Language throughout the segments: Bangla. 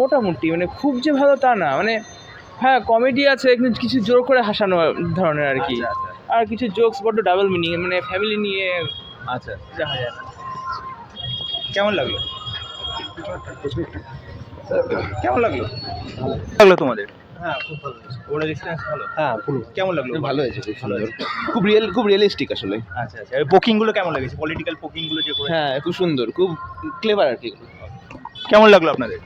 মোটামুটি, মানে খুব যে ভালো তা না, মানে হ্যাঁ কমেডি আছে কিন্তু কিছু জোর করে হাসানো ধরনের আর কি, আর কিছু জোকস বড্ড ডাবল মিনিং, মানে ফ্যামিলি নিয়ে আচ্ছা, দেখা যায় না। কেমন লাগলো? কেমন লাগলো? লাগলো তোমাদের? হ্যাঁ খুব ভালো হয়েছে। ওনার এক্সপিরিয়েন্স ভালো? হ্যাঁ পুরো কেমন লাগলো? ভালো হয়েছে, খুব ভালো সুন্দর, হয়েছে। খুব রিয়েলিস্টিক আসলে। আচ্ছা আচ্ছা, পোকিং গুলো কেমন লেগেছে? পলিটিক্যাল পোকিং গুলো যে করে হ্যাঁ খুব সুন্দর, খুব ক্লেভার আর কি। কেমন লাগলো আপনাদের?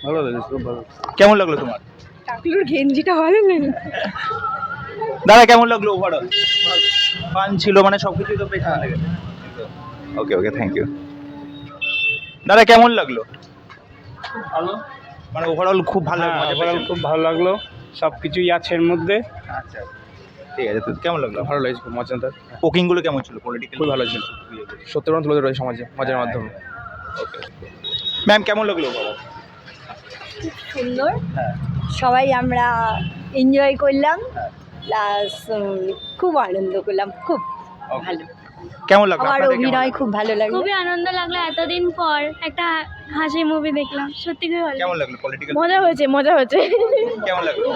ভালো লেগেছে, খুব ভালো। কেমন লাগলো তোমার? টাকলুর গেঞ্জিটা ভালো লাগে। দাদা কেমন লাগলো ওভারঅল? ফান ছিল মানে সবকিছুই তো বেশ ভালো লেগেছে। ওকে ওকে, থ্যাংক ইউ। দাদা কেমন লাগলো? ভালো, মানে ওভারঅল খুব ভালো লাগলো? খুব ভালো লাগলো, সব কিছুই আছে এর মধ্যে। আচ্ছা ঠিক আছে, তো কেমন লাগলো? ভালো লাগছে, খুব মজাদার, পোকিং গুলো কেমন ছিল? পলিটিক্যাল খুব ভালো ছিল, সত্যি তুলে ধরে সমাজে মজার মাধ্যমে। ওকে ম্যাম কেমন লাগলো ওভারঅল? সুন্দর, হ্যাঁ সবাই আমরা এনজয় করলাম, প্লাস খুব আনন্দ করলাম, খুব ভালো। কেমন লাগলো? আমার আপনাদের কেমন অভিনয় লাগলো? খুব ভালো লাগলো। খুবই আনন্দ লাগলো, এতদিন পর একটা হাসি মুভি দেখলাম, সত্যি খুবই ভালো। কেমন লাগলো পলিটিক্যাল? মজা হয়েছে, মজা হয়েছে। কেমন লাগলো?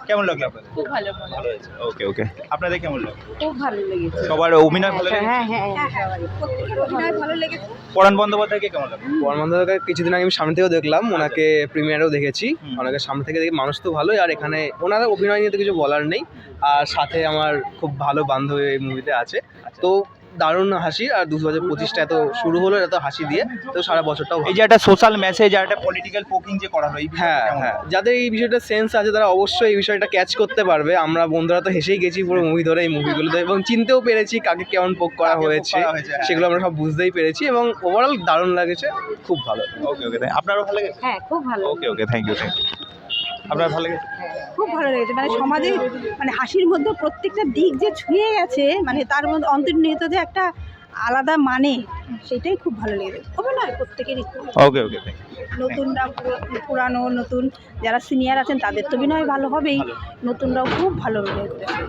কেমন লাগলো আপনাদের? খুব ভালো, ভালো হয়েছে। ওকে ওকে, আপনাদের কেমন লাগলো? খুব ভালো লেগেছে। সবার অভিনয় ভালো লেগেছে? হ্যাঁ হ্যাঁ প্রত্যেকের অভিনয় ভালো লেগেছে। পরাণ বন্দ্যোপাধ্যায়কে কেমন লাগলো? বর্মনদাকে কিছুদিন আগে আমি সামনে থেকেও দেখলাম, ওনাকে প্রিমিয়ারেও দেখেছি, হুম। ওনাকে সামনে থেকে দেখি, মানুষ তো ভালোই, আর এখানে ওনার অভিনয় নিয়ে তো কিছু বলার নেই। আর সাথে আমার খুব ভালো বান্ধবী এই মুভিতে আছে, তো দারুণ হাসি। আর 2025টা এত শুরু হলো এত হাসি দিয়ে, তো সারা বছরটাও এই যে একটা সোশ্যাল মেসেজ আর একটা পলিটিক্যাল পোকিং যে করা হলো, এই বিষয়টা হ্যাঁ কেমন হ্যাঁ, লাগলো? যাদের এই বিষয়টা সেন্স আছে তারা অবশ্যই এই বিষয়টা ক্যাচ করতে পারবে। আমরা বন্ধুরা তো হেসেই গেছি পুরো মুভি ধরে এই মুভিগুলোতে, এবং চিনতেও পেরেছি কাকে কেমন পোক করা কাকে poke হয়েছে, করা হয়েছে, হ্যাঁ। সেগুলো আমরা সব বুঝতেই পেরেছি, এবং ওভারঅল দারুণ লাগেছে, খুব ভালো। ওকে ওকে, আপনারও ভালো লেগেছে? হ্যাঁ খুব ভালো, ওকে ওকে, থ্যাংক ইউ থ্যাংক ইউ। আপনার ভালো লেগেছে? খুব ভালো লেগেছে। মানে সমাজের মানে হাসির মধ্যে প্রত্যেকটা দিক যে ছুঁয়ে গেছে, মানে তার মধ্যে অন্তর্নিহিত যে একটা আলাদা মানে, সেটাই খুব ভালো লেগেছে। অভিনয় প্রত্যেকেরই খুব ভালো। ওকে ওকে, থ্যাংক ইউ। নতুনরা পুরানো নতুন যারা সিনিয়র আছেন তাদের তো অভিনয় ভালো হবেই, নতুনরাও খুব ভালো অভিনয় করেছে। হ্যাঁ।